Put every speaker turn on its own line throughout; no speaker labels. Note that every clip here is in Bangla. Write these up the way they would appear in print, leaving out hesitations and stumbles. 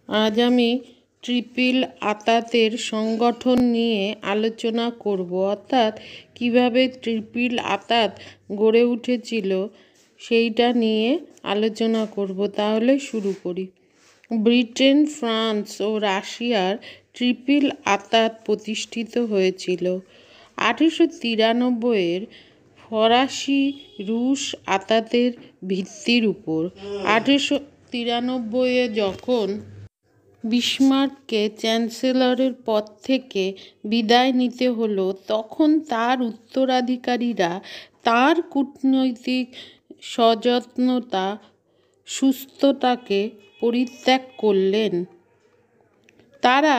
আজ আমি ট্রিপল আতাতের সংগঠন নিয়ে আলোচনা করব, অর্থাৎ কিভাবে ট্রিপল আতাত গড়ে উঠেছিল সেইটা নিয়ে আলোচনা করব। তাহলে শুরু করি। ব্রিটেন, ফ্রান্স ও রাশিয়ার ট্রিপল আতাত প্রতিষ্ঠিত হয়েছিল 1893-এর ফরাসি রুশ আতাতের ভিত্তির উপর। 1893-এ যখন বিসমার্ককে চ্যান্সেলরের পদ থেকে বিদায় নিতে হলো, তখন তার উত্তরাধিকারীরা তার কূটনৈতিক সযত্নতা সুস্থতাকে পরিত্যাগ করলেন। তারা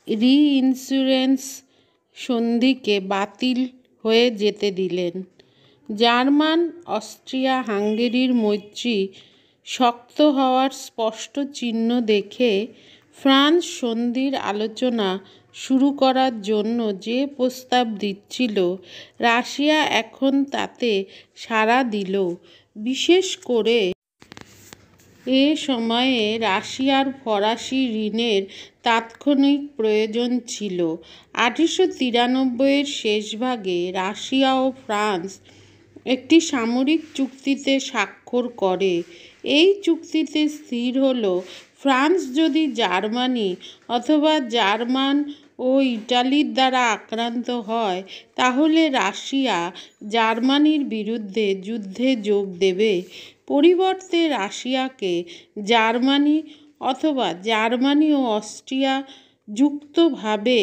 রিইন্স্যুরেন্স সন্ধিকে বাতিল হয়ে যেতে দিলেন। জার্মান অস্ট্রিয়া হাঙ্গেরির মৈত্রী শক্ত হওয়ার স্পষ্ট চিহ্ন দেখে ফ্রান্স সন্ধির আলোচনা শুরু করার জন্য যে প্রস্তাব দিচ্ছিল, রাশিয়া এখন তাতে সাড়া দিল। বিশেষ করে এ সময়ে রাশিয়ার ফরাসি ঋণের তাৎক্ষণিক প্রয়োজন ছিল। 1893-এর শেষভাগে রাশিয়া ও ফ্রান্স একটি সামরিক চুক্তিতে স্বাক্ষর করে। এই চুক্তিতে স্থির হলো, ফ্রান্স যদি জার্মানি অথবা জার্মান ও ইটালির দ্বারা আক্রান্ত হয়, তাহলে রাশিয়া জার্মানির বিরুদ্ধে যুদ্ধে যোগ দেবে। পরিবর্তে রাশিয়াকে জার্মানি অথবা জার্মানি ও অস্ট্রিয়া যুক্তভাবে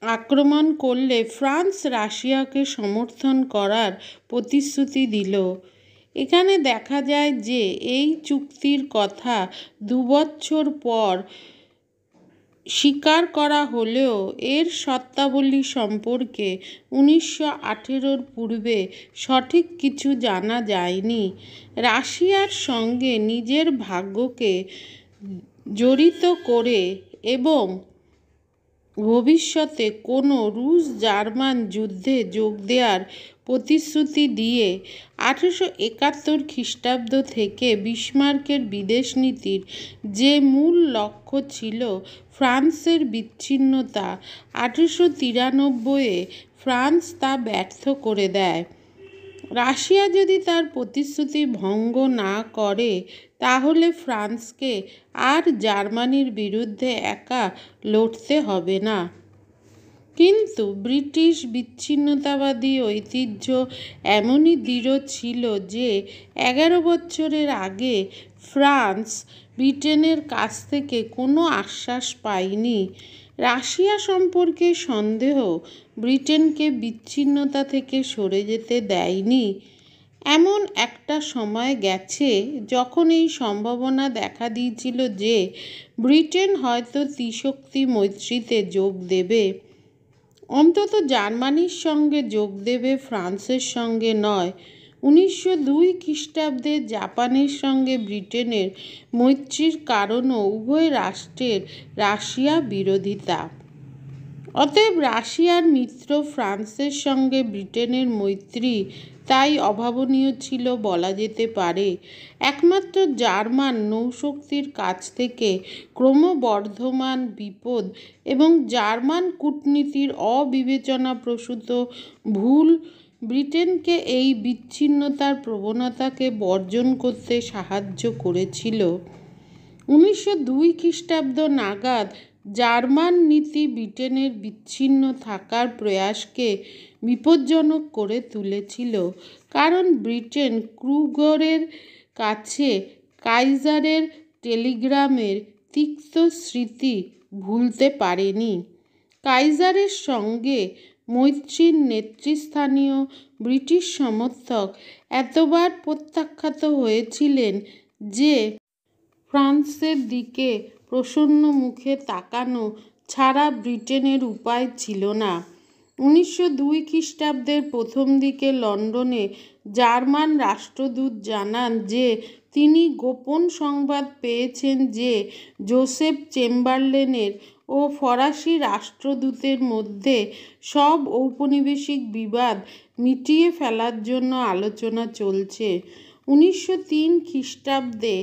আক্রমণ করলে ফ্রান্স রাশিয়াকে সমর্থন করার প্রতিশ্রুতি দিল। এখানে দেখা যায় যে এই চুক্তির কথা 2 বছর পর স্বীকার করা হলেও এর শর্তাবলী সম্পর্কে 1918-র পূর্বে সঠিক কিছু জানা যায়নি। রাশিয়ার সঙ্গে নিজের ভাগ্যকে জড়িত করে এবং ভবিষ্যতে কোনো রুশ জার্মান যুদ্ধে যোগ দেওয়ার প্রতিশ্রুতি দিয়ে 1871 খ্রিস্টাব্দ থেকে বিসমার্কের বিদেশ নীতির যে মূল লক্ষ্য ছিল ফ্রান্সের বিচ্ছিন্নতা, 1893-এ ফ্রান্স তা ব্যর্থ করে দেয়। রাশিয়া যদি তার প্রতিশ্রুতি ভঙ্গ না করে, তাহলে ফ্রান্সকে আর জার্মানির বিরুদ্ধে একা লড়তে হবে না। কিন্তু ব্রিটিশ বিচ্ছিন্নতাবাদী ঐতিহ্য এমনই দৃঢ় ছিল যে 11 বছরের আগে ফ্রান্স ব্রিটেনের কাছ থেকে কোনো আশ্বাস পায়নি। রাশিয়া সম্পর্কে সন্দেহ ব্রিটেনকে বিচ্ছিন্নতা থেকে সরে যেতে দেয়নি। এমন একটা সময় গেছে যখন এই সম্ভাবনা দেখা দিয়েছিল যে ব্রিটেন হয়তো ত্রিশক্তি মৈত্রীতে যোগ দেবে, অন্তত জার্মানির সঙ্গে যোগ দেবে, ফ্রান্সের সঙ্গে নয়। 1902 খ্রিস্টাব্দে জাপানের সঙ্গে ব্রিটেনের মৈত্রীর কারণও উভয় রাষ্ট্রের রাশিয়া বিরোধিতা। অতএব রাশিয়ার মিত্র ফ্রান্সের সঙ্গে ব্রিটেনের মৈত্রী তাই অভাবনীয় ছিল বলা যেতে পারে। একমাত্র জার্মান নৌশক্তির কাছ থেকে ক্রমবর্ধমান বিপদ এবং জার্মান কূটনীতির অবিবেচনাপ্রসূত ভুল ব্রিটেনকে এই বিচ্ছিন্নতার প্রবণতাকে বর্জন করতে সাহায্য করেছিল। 1902 খ্রিস্টাব্দ নাগাদ জার্মান নীতি ব্রিটেনের বিচ্ছিন্ন থাকার প্রয়াসকে বিপজ্জনক করে তুলেছিল, কারণ ব্রিটেন ক্রুগরের কাছে কাইজারের টেলিগ্রামের তিক্ত স্মৃতি ভুলতে পারেনি। কাইজারের সঙ্গে মৈত্রীর নেতৃস্থানীয় ব্রিটিশ সমর্থক এতবার প্রত্যাখ্যাত হয়েছিলেন যে ফ্রান্সের দিকে প্রসন্ন মুখে তাকানো ছাড়া ব্রিটেনের উপায় ছিল না। 1902 খ্রিস্টাব্দের প্রথম দিকে লন্ডনে জার্মান রাষ্ট্রদূত জানান যে তিনি গোপন সংবাদ পেয়েছেন যে জোসেফ চেম্বারলেনের ও ফরাসি রাষ্ট্রদূতের মধ্যে সব ঔপনিবেশিক বিবাদ মিটিয়ে ফেলার জন্য আলোচনা চলছে। 1903 খ্রিস্টাব্দে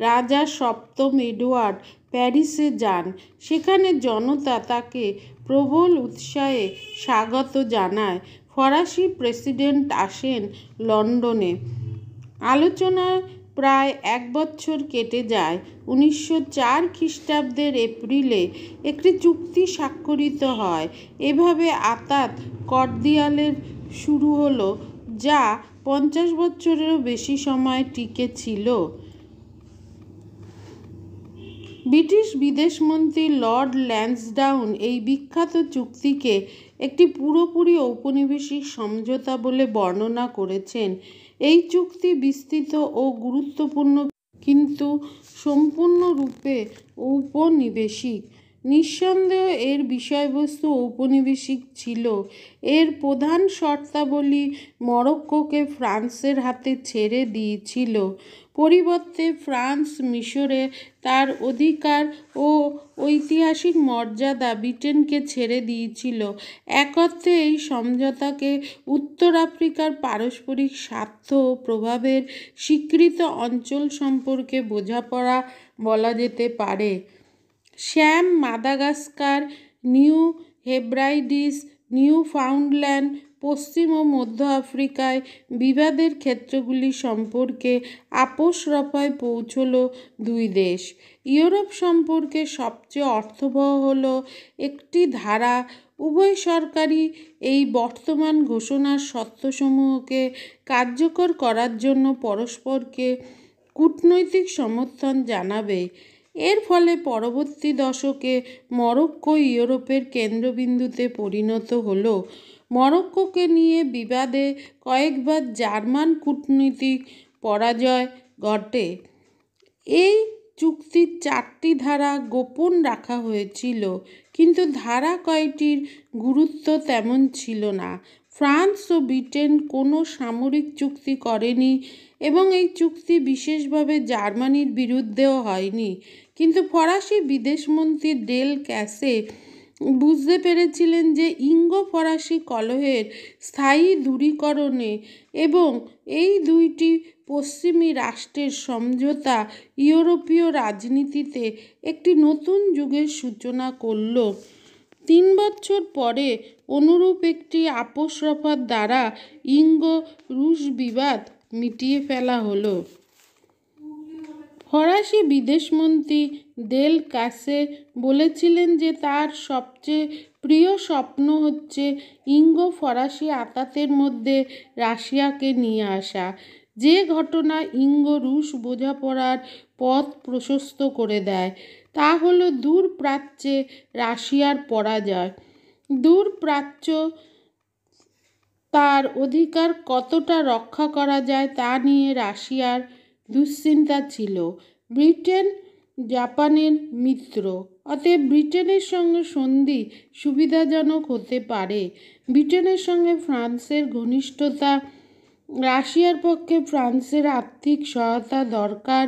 রাজা সপ্তম এডওয়ার্ড প্যারিসে যান। সেখানে জনতা তাকে প্রবল উৎসাহে স্বাগত জানায়। ফরাসি প্রেসিডেন্ট আসেন লন্ডনে। আলোচনায় প্রায় 1 বছর কেটে যায়। 1904 খ্রিস্টাব্দের এপ্রিলে একটি চুক্তি স্বাক্ষরিত হয়। এভাবে আতাত করদিয়ালের শুরু হলো, যা 50 বছরেরও বেশি সময় টিকে ছিল। ব্রিটিশ বিদেশমন্ত্রী লর্ড ল্যান্সডাউন এই বিখ্যাত চুক্তিকে একটি পুরোপুরি ঔপনিবেশিক সমঝোতা বলে বর্ণনা করেছেন। এই চুক্তি বিস্তৃত ও গুরুত্বপূর্ণ, কিন্তু সম্পূর্ণরূপে ঔপনিবেশিক। নিঃসন্দেহে এর বিষয়বস্তু ঔপনিবেশিক ছিল। এর প্রধান শর্তাবলী মরক্কোকে ফ্রান্সের হাতে ছেড়ে দিয়েছিল। পরিবর্তে ফ্রান্স মিশরে তার অধিকার ও ঐতিহাসিক মর্যাদা ব্রিটেনকে ছেড়ে দিয়েছিল। এক অর্থে এই সমঝোতাকে উত্তর আফ্রিকার পারস্পরিক স্বার্থ ও প্রভাবের স্বীকৃত অঞ্চল সম্পর্কে বোঝাপড়া বলা যেতে পারে। শ্যাম, মাদাগাস্কার, নিউ হেব্রাইডিস, নিউফাউন্ডল্যান্ড, পশ্চিম ও মধ্য আফ্রিকায় বিবাদের ক্ষেত্রগুলি সম্পর্কে আপোষ রফায় পৌঁছল দুই দেশ। ইউরোপ সম্পর্কে সবচেয়ে অর্থবহ হল একটি ধারা। উভয় সরকারই এই বর্তমান ঘোষণার শর্তসমূহকে কার্যকর করার জন্য পরস্পরকে কূটনৈতিক সমর্থন জানাবে। এর ফলে পরবর্তী দশকে মরক্কো ইউরোপের কেন্দ্রবিন্দুতে পরিণত হল। মরক্কোকে নিয়ে বিবাদে কয়েকবার জার্মান কূটনৈতিক পরাজয় ঘটে। এই চুক্তির 4টি ধারা গোপন রাখা হয়েছিল, কিন্তু ধারা কয়টির গুরুত্ব তেমন ছিল না। ফ্রান্স ও ব্রিটেন কোনো সামরিক চুক্তি করেনি এবং এই চুক্তি বিশেষভাবে জার্মানির বিরুদ্ধেও হয়নি। কিন্তু ফরাসি বিদেশমন্ত্রী ডেল ক্যাসে বুঝতে পেরেছিলেন যে ইঙ্গো-ফরাসি কলহের স্থায়ী দূরীকরণে এবং এই দুইটি পশ্চিমী রাষ্ট্রের সমঝোতা ইউরোপীয় রাজনীতিতে একটি নতুন যুগের সূচনা করল। 3 বছর পরে অনুরূপ একটি আপোষ রফার দ্বারা ইঙ্গো-রুশ বিবাদ মিটিয়ে ফেলা হলো। ফরাসি বিদেশমন্ত্রী ডেল ক্যাসে বলেছিলেন যে তার সবচেয়ে প্রিয় স্বপ্ন হচ্ছে ইঙ্গো-ফরাসি আতাতের মধ্যে রাশিয়াকে নিয়ে আসা, যে ঘটনা ইঙ্গো-রুশ বোঝাপড়ার পথ প্রশস্ত করে দেয়। তা হলো দূর প্রাচ্যে রাশিয়ার পরাজয়। দূর প্রাচ্য তার অধিকার কতটা রক্ষা করা যায় তা নিয়ে রাশিয়ার দুশ্চিন্তা ছিল। ব্রিটেন জাপানের মিত্র, অতএব ব্রিটেনের সঙ্গে সন্ধি সুবিধাজনক হতে পারে। ব্রিটেনের সঙ্গে ফ্রান্সের ঘনিষ্ঠতা, রাশিয়ার পক্ষে ফ্রান্সের আর্থিক সহায়তা দরকার।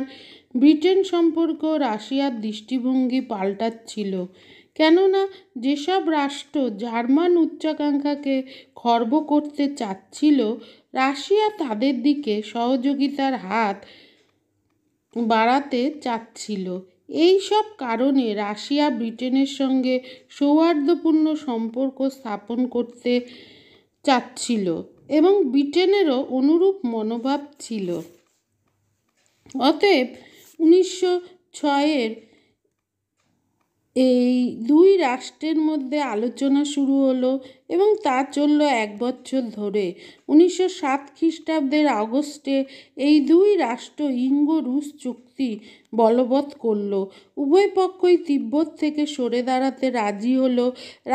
ব্রিটেন সম্পর্ক রাশিয়ার দৃষ্টিভঙ্গি পাল্টাচ্ছিল, কেননা যেসব রাষ্ট্র জার্মান উচ্চাকাঙ্ক্ষাকে খর্ব করতে চাচ্ছিল, রাশিয়া তাদের দিকে সহযোগিতার হাত বাড়াতে চাচ্ছিল। এই সব কারণে রাশিয়া ব্রিটেনের সঙ্গে সৌহার্দ্যপূর্ণ সম্পর্ক স্থাপন করতে চাচ্ছিল এবং ব্রিটেনেরও অনুরূপ মনোভাব ছিল। অতএব 1906 এই দুই রাষ্ট্রের মধ্যে আলোচনা শুরু হলো এবং তা চলল 1 বছর ধরে। 1907 খ্রিস্টাব্দের আগস্টে এই দুই রাষ্ট্র ইঙ্গো-রুশ চুক্তি বলবৎ করল। উভয় পক্ষই তিব্বত থেকে সরে দাঁড়াতে রাজি হলো।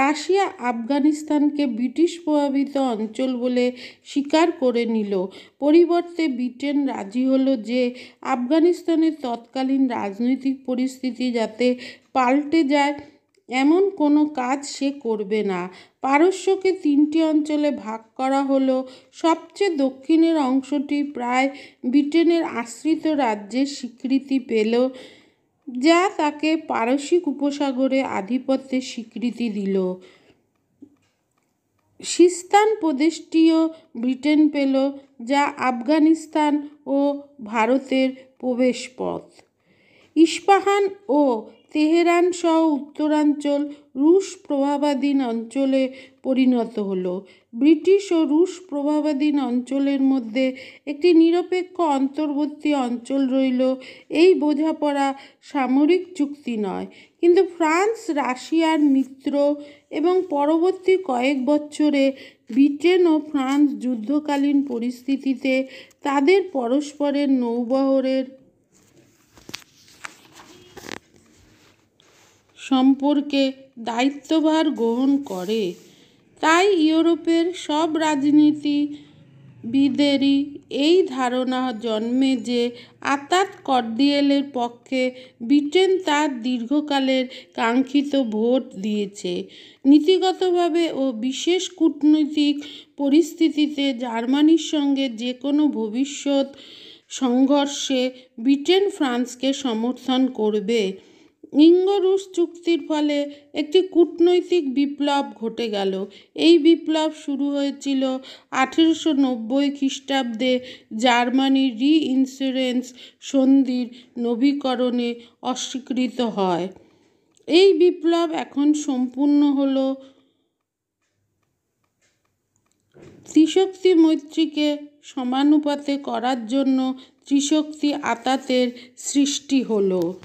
রাশিয়া আফগানিস্তানকে ব্রিটিশ প্রভাবিত অঞ্চল বলে স্বীকার করে নিল। পরিবর্তে ব্রিটেন রাজি হলো যে আফগানিস্তানের তৎকালীন রাজনৈতিক পরিস্থিতি যাতে পাল্টে যায় এমন কোনো কাজ সে করবে না। পারস্যকে 3টি অঞ্চলে ভাগ করা হলো। সবচেয়ে দক্ষিণের অংশটি প্রায় ব্রিটেনের আশ্রিত রাজ্যের স্বীকৃতি পেল, যা তাকে পারসিক উপসাগরে আধিপত্যের স্বীকৃতি দিল। সিস্তান প্রদেশটিও ব্রিটেন পেল, যা আফগানিস্তান ও ভারতের প্রবেশপথ। ইস্পাহান ও তেহরান সহ উত্তরাঞ্চল রুশ প্রভাবাধীন অঞ্চলে পরিণত হলো। ব্রিটিশ ও রুশ প্রভাবাধীন অঞ্চলের মধ্যে একটি নিরপেক্ষ অন্তর্বর্তী অঞ্চল রইল। এই বোঝাপড়া সামরিক চুক্তি নয়, কিন্তু ফ্রান্স রাশিয়ার মিত্র এবং পরবর্তী কয়েক বছরে ব্রিটেন ও ফ্রান্স যুদ্ধকালীন পরিস্থিতিতে তাদের পরস্পরের নৌবহরের সম্পর্কে দায়িত্বভার গ্রহণ করে। তাই ইউরোপের সব রাজনীতিবিদেরই এই ধারণা জন্মে যে আতাত কর্দিয়েলের পক্ষে ব্রিটেন তার দীর্ঘকালের কাঙ্ক্ষিত ভোট দিয়েছে। নীতিগতভাবে ও বিশেষ কূটনৈতিক পরিস্থিতিতে জার্মানির সঙ্গে যে কোনো ভবিষ্যৎ সংঘর্ষে ব্রিটেন ফ্রান্সকে সমর্থন করবে। ইঙ্গ-রুশ চুক্তির ফলে একটি কূটনৈতিক বিপ্লব ঘটে গেল। এই বিপ্লব শুরু হয়েছিল 1890 খ্রিস্টাব্দে জার্মানির রি-ইন্স্যুরেন্স সন্ধির নবীকরণে অস্বীকৃত হয়। এই বিপ্লব এখন সম্পূর্ণ হলো। ত্রিশক্তি মৈত্রীকে সমানুপাতে করার জন্য ত্রিশক্তি আতাতের সৃষ্টি হলো।